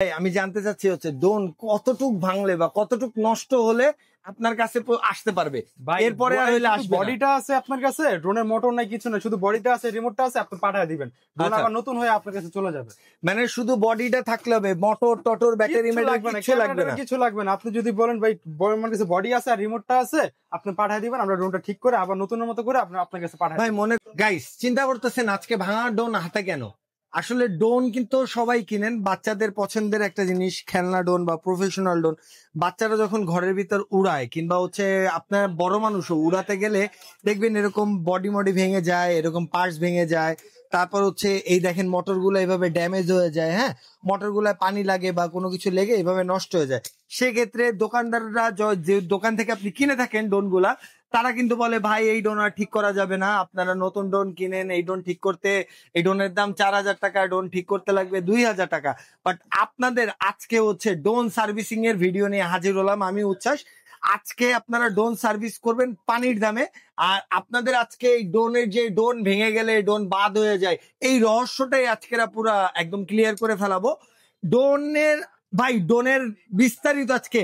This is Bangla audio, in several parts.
আমি জানতে চাচ্ছি হচ্ছে ড্রোন কতটুক ভাঙলে বা কতটুক নষ্ট হলে আপনার কাছে আসতে পারবে, এরপরে আর হইলে আসবে না। বডিটা আছে আপনার কাছে, ড্রোনের মোটর নাই কিছু না, শুধু বডিটা আছে, রিমোটটা আছে, আপনি পাঠিয়ে দিবেন, ড্রোন আবার নতুন হয়ে আপনার কাছে চলে যাবে। মানে শুধু বডিটা থাকলে হবে, মোটর টটর ব্যাটারি কিছু লাগবে না, কিছু লাগবে না। আপনি যদি বলেন ভাই আমার কাছে বডি আছে আর রিমোটটা আছে, আপনি পাঠিয়ে দিবেন, আমরা ড্রোনটা ঠিক করে আবার নতুনের মতো করে আপনার কাছে পাঠাই। ভাই মনে গাইস চিন্তা করতেছেন আজকে ভাঙা ড্রোন হাতে কেন? আসলে ড্রোন কিন্তু সবাই কিনেন, বাচ্চাদের পছন্দের একটা জিনিস, খেলনা ড্রোন বা প্রফেশনাল ড্রোন। বাচ্চারা যখন ঘরের ভিতর উড়ায় কিংবা হচ্ছে আপনার বড় মানুষও উড়াতে গেলে দেখবেন এরকম বডি মডি ভেঙে যায়, এরকম পার্টস ভেঙে যায়। তারপর হচ্ছে এই দেখেন মোটরগুলো এইভাবে ড্যামেজ হয়ে যায়, হ্যাঁ, মোটরগুলো পানি লাগে বা কোনো কিছু লেগে এইভাবে নষ্ট হয়ে যায়। সেক্ষেত্রে দোকানদাররা যে দোকান থেকে আপনি কিনে থাকেন ড্রোনগুলা, তারা কিন্তু বলে ভাই এই ড্রোন আর ঠিক করা যাবে না, আপনারা নতুন ড্রোন কিনেন, এই ড্রোন ঠিক করতে এই ড্রোনের দাম 4,000 টাকা, ড্রোন ঠিক করতে লাগবে 2,000 টাকা। বাট আপনাদের আজকে হচ্ছে ড্রোন সার্ভিসিং এর ভিডিও নিয়ে হাজির হলাম আমি উচ্ছ্বাস। আজকে আপনারা ড্রোন সার্ভিস করবেন পানির দামে। আর আপনাদের আজকে এই ড্রোনের যে ড্রোন ভেঙে গেলে ড্রোন বাদ হয়ে যায়, এই রহস্যটাই আজকেরা পুরা একদম ক্লিয়ার করে ফেলাবো। ড্রোনের ভাই ড্রোনের বিস্তারিত আজকে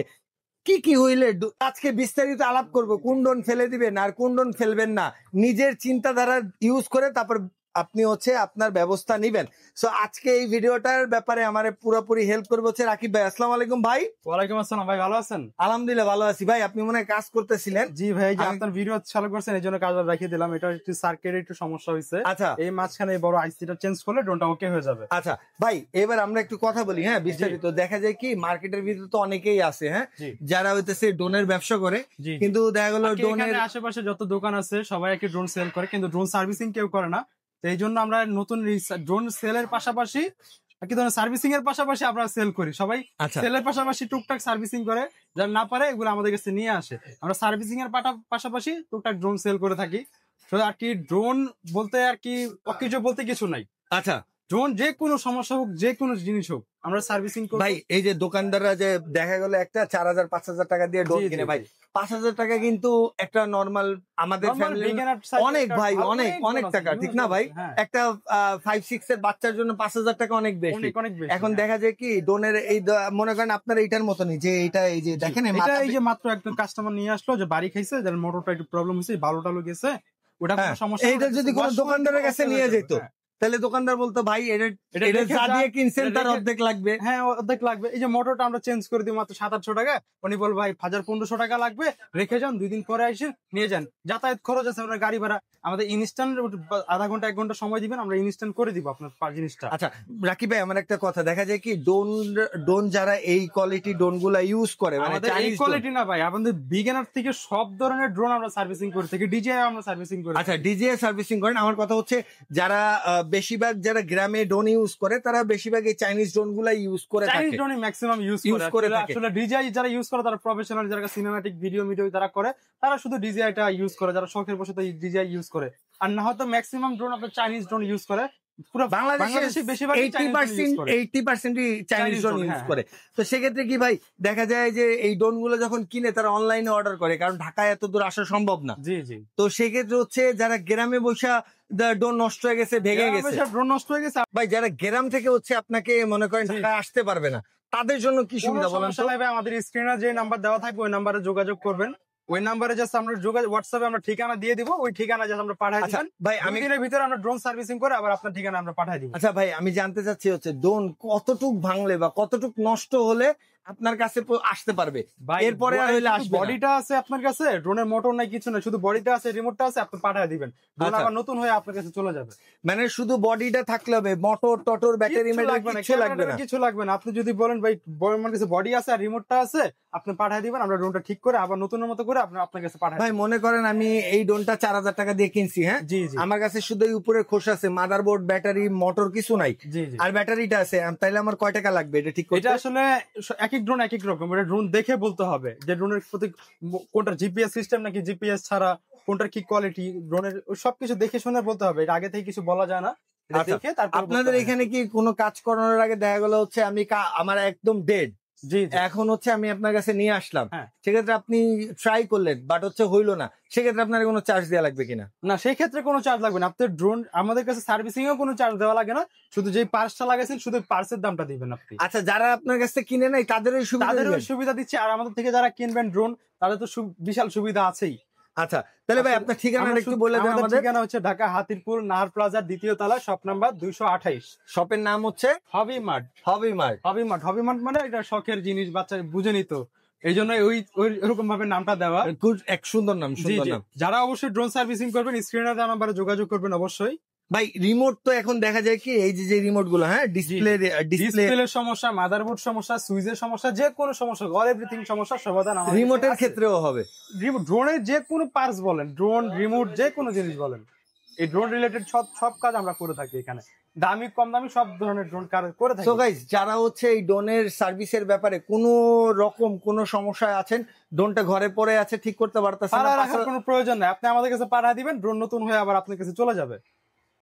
কি কি হইলে আজকে বিস্তারিত আলাপ করব, কোন ড্রোন ফেলে দিবেন আর কোন ড্রোন ফেলবেন না, নিজের চিন্তাধারা ইউজ করে তারপর আপনি হচ্ছে আপনার ব্যবস্থা নিবেন। সো আজকে এই ভিডিওটার ব্যাপারে আমার পুরোপুরি হেল্প করবে হচ্ছে রাকিব ভাই। আসসালামু আলাইকুম ভাই। ওয়ালাইকুম আসসালাম ভাই, ভালো আছেন? আলহামদুলিল্লাহ ভালো আছি ভাই। আপনি মনে হয় কাজ করতেছিলেন? জি ভাই, যে আপনার ভিডিও চালু করছেন এই জন্য কাজ রাখিয়ে দিলাম। এটা একটু সার্কিটের একটু সমস্যা হয়েছে। আচ্ছা, এই মাঝখানে বড় আইসিটা চেঞ্জ করলে ড্রোনটা ওকে হয়ে যাবে। আচ্ছা ভাই, এবার আমরা একটু কথা বলি, হ্যাঁ, বিস্তারিত। দেখা যায় কি মার্কেটের ভিতরে তো অনেকেই আছে, হ্যাঁ, যারা হইতেছে ড্রোনের ব্যবসা করে, কিন্তু দেখা গেল ড্রোনের আশেপাশে যত দোকান আছে সবাই একই ড্রোন সেল করে, কিন্তু ড্রোন সার্ভিসিং কেউ করে না। এই জন্য আমরা নতুন ড্রোন সেলের পাশাপাশি কি ধরনের সার্ভিসিং এর পাশাপাশি আমরা সেল করি। সবাই সেলের পাশাপাশি টুকটাক সার্ভিসিং করে, যারা না পারে এগুলো আমাদের কাছে নিয়ে আসে। আমরা সার্ভিসিং এর পাশাপাশি টুকটাক ড্রোন সেল করে থাকি। আর কি ড্রোন বলতে আর কি অকিজো বলতে কিছু নাই। আচ্ছা, ড্রোন যে কোনো সমস্যা হোক, যে কোনো জিনিস হোক, আমরা সার্ভিসিং করি। ভাই এই যে দোকানদাররা যে দেখা গেল একটা 4,000 5,000 টাকা দিয়ে ড্রোন কিনে, ভাই 5,000 টাকা কিন্তু একটা নর্মাল আমাদের ফ্যামিলি অনেক ভাই, অনেক অনেক টাকা, ঠিক না ভাই? একটা 5-6 এর বাচ্চার জন্য 5,000 টাকা অনেক বেশি। এখন দেখা যায় কি ড্রোনের এই মনে করেন আপনার এইটার মতনই যে এইটা, এই যে দেখেন এই যে মাত্র একটা কাস্টমার নিয়ে আসলো যে বাড়ি খাইছে, যার মোটরটা একটু প্রবলেম হয়েছে, বালু টালু গেছে, ওটা কোনো সমস্যা। এইটা যদি কোনো দোকানদারের কাছে নিয়ে যেত তাহলে দোকানদার বলতো ভাই এটা যা দিয়ে কিনছেন তার অর্ধেক লাগবে। হ্যাঁ, অর্ধেক লাগবে। এই যে মোটরটা আমরা চেঞ্জ করে দিই মাত্র 700-800 টাকা, উনি বল ভাই 1000-1500 টাকা লাগবে, রেখে যান, 2 দিন পরে এসে নিয়ে যান। যাতায়াত খরচ আছে, আপনার গাড়ি ভাড়া, আমাদের ইনস্ট্যান্ট আধা ঘন্টা 1 ঘন্টা সময় দিবেন, আমরা ইনস্ট্যান্ট করে দিব আপনার জিনিসটা। আচ্ছা রাকিব ভাই, আমার একটা কথা, দেখা যায় কি ড্রোন যারা এই কোয়ালিটি ড্রোন গুলা ইউজ করে, মানে এই কোয়ালিটি না ভাই, আমাদের বিগিনার থেকে সব ধরনের ড্রোন আমরা সার্ভিসিং করে থাকি, ডিজিআই আমরা সার্ভিসিং করি। আচ্ছা, ডিজিআই সার্ভিসিং করেন। আমার কথা হচ্ছে যারা বেশিরভাগ যারা গ্রামে ড্রোন ইউজ করে তারা বেশিরভাগ এই চাইনিজ ড্রোন গুলা ইউজ করে থাকে, চাইনিজ ড্রোনই ম্যাক্সিমাম ইউজ করে থাকে। আসলে ডিজিআই যারা ইউজ করে তারা প্রফেশনাল, যারা সিনেম্যাটিক ভিডিও যারা করে তারা শুধু ডিজিআইটা ইউজ করে, যারা শখের বশে ডিজিআই ইউজ করে। আর না হয়তো ম্যাক্সিমাম ড্রোন আপনার চাইনিজ ড্রোন ইউজ করে। পুরো বাংলাদেশে বেশিরভাগ 80% চাইনিজ ড্রোন ইউজ করে। তো সেক্ষেত্রে কি ভাই দেখা যায় যে এই ড্রোন গুলো যখন কিনে তারা অনলাইনে অর্ডার করে, কারণ ঢাকায় এত দূর আসা সম্ভব না। জি জি। তো সেক্ষেত্রে হচ্ছে যারা গ্রামে বসে ড্রোন নষ্ট হয়ে গেছে, ভেঙে গেছে, ড্রোন নষ্ট হয়ে গেছে, ভাই যারা গ্রাম থেকে হচ্ছে আপনাকে মনে করেন ঢাকায় আসতে পারবে না, তাদের জন্য কি সুবিধা বলেন তো? আমাদের স্ক্রিনে যে নাম্বার দেওয়া থাকবে ওই নাম্বারে যোগাযোগ করবেন। ওই নাম্বারে জাস্ট আমরা হোয়াটসঅ্যাপে আমরা ঠিকানা দিয়ে দিব, ওই ঠিকানা জাস্ট আমরা পাঠিয়ে দিবেন। ভাই আমি দিনের ভিতরে আমরা ড্রোন সার্ভিসিং করে আবার আপনার ঠিকানা আমরা পাঠিয়ে দিব। আচ্ছা ভাই, আমি জানতে চাচ্ছি হচ্ছে ড্রোন কতটুক ভাঙলে বা কতটুক নষ্ট হলে আপনার কাছে আসতে পারবে, এরপরে আর হইলে আসবে না। বডিটা আছে আপনার কাছে, ড্রোনের মোটর নাই কিছু না, শুধু বডিটা আছে, রিমোটটা আছে, আপনি পাঠিয়ে দিবেন, ড্রোন আবার নতুন হয়ে আপনার কাছে চলে যাবে। মানে শুধু বডিটা থাকলে হবে, মোটর টটর ব্যাটারি কিছু লাগবে না। আপনি যদি বলেন ভাই আমার কাছে বডি আছে আর রিমোটটা আছে, আপনি পাঠিয়ে দিবেন, আমরা ড্রোনটা ঠিক করে আবার নতুনের মতো করে আপনার কাছে পাঠাই। ভাই মনে করেন আমি এই ড্রোনটা 4,000 টাকা দিয়ে কিনছি, হ্যাঁ, আমার কাছে শুধু উপরে খোস আছে, মাদারবোর্ড ব্যাটারি মোটর কিছু নাই, আর ব্যাটারিটা আছে, তাইলে আমার কয় টাকা লাগবে এটা ঠিক করতে? এটা আসলে এক এক ড্রোন এক এক রকম, এটা ড্রোন দেখে বলতে হবে যে ড্রোনের প্রতি কোনটা জিপিএস সিস্টেম নাকি জিপিএস ছাড়া, কোনটার কি কোয়ালিটি, ড্রোনের সবকিছু দেখে শুনে বলতে হবে, এটা আগে থেকে কিছু বলা যায় না। আপনাদের এখানে কি কোনো কাজ করানোর আগে দেখা গেল হচ্ছে আমি আমার একদম ডেড জি এখন হচ্ছে আমি আপনার কাছে নিয়ে আসলাম, হ্যাঁ। সেক্ষেত্রে আপনি ট্রাই করলেন বাট হচ্ছে হইলো না, সেক্ষেত্রে আপনার কোনো চার্জ দেওয়া লাগবে কিনা? না, সেই ক্ষেত্রে কোনো চার্জ লাগবে না। আপনার ড্রোন আমাদের কাছে সার্ভিসিং এও কোনো চার্জ দেওয়া লাগে না, শুধু যে পার্সটা লাগাইছেন শুধু পার্সের দামটা দিবেন আপনি। আচ্ছা, যারা আপনার কাছে কিনে নেয় তাদেরই সুবিধা তাদেরও দিবেন? সুবিধা দিচ্ছে, আর আমাদের থেকে যারা কিনবেন ড্রোন তাদের তো বিশাল সুবিধা আছেই। আচ্ছা, তাহলে ভাই আপনার ঠিকানাটা একটু বলে দেন আমাদের। ঠিকানা হচ্ছে ঢাকা হাতিরপুল নাহার প্লাজার 2য় তলা, শপ নাম্বার 228। শপের নাম হচ্ছে হবি মার্ট। হবি মার্ট। হবি মার্ট, হবি মার্ট মানে এটা শখের জিনিস, বাচ্চা বুঝেনি তো, এই জন্য ওই ওইরকম ভাবে নামটা দেওয়া। এক সুন্দর নাম, জি সুন্দর জি, নাম। যারা অবশ্যই ড্রোন সার্ভিসিং করবেন স্ক্রিনে দেওয়া নাম্বারে যোগাযোগ করবেন অবশ্যই। ভাই রিমোট তো এখন দেখা যায় কি এই যে রিমোট গুলো, হ্যাঁ, ডিসপ্লের সমস্যা, মাদারবোর্ড সমস্যা, সুইচের সমস্যা, যে কোনো সমস্যা, অল এভরিথিং সমস্যার সমাধান আমাদের রিমোটের আছে। ক্ষেত্রেও হবে। ড্রোনের যে কোনো পার্টস বলেন, ড্রোন রিমোট যে কোনো জিনিস বলেন, এই ড্রোন রিলেটেড সব কাজ আমরা করে থাকি এখানে, দামি কম দামি সব ধরনের ড্রোন কাজ করে থাকি। সো গাইস, যারা হচ্ছে এই ড্রোনের সার্ভিসের ব্যাপারে কোনো রকম কোনো সমস্যায় আছেন, ড্রোনটা ঘরে পড়ে আছে, ঠিক করতে পারতেছেন না, রাখার কোনো প্রয়োজন নাই, আপনি আমাদের কাছে পাঠা দিবেন, ড্রোন নতুন হয়ে আবার আপনার কাছে চলে যাবে।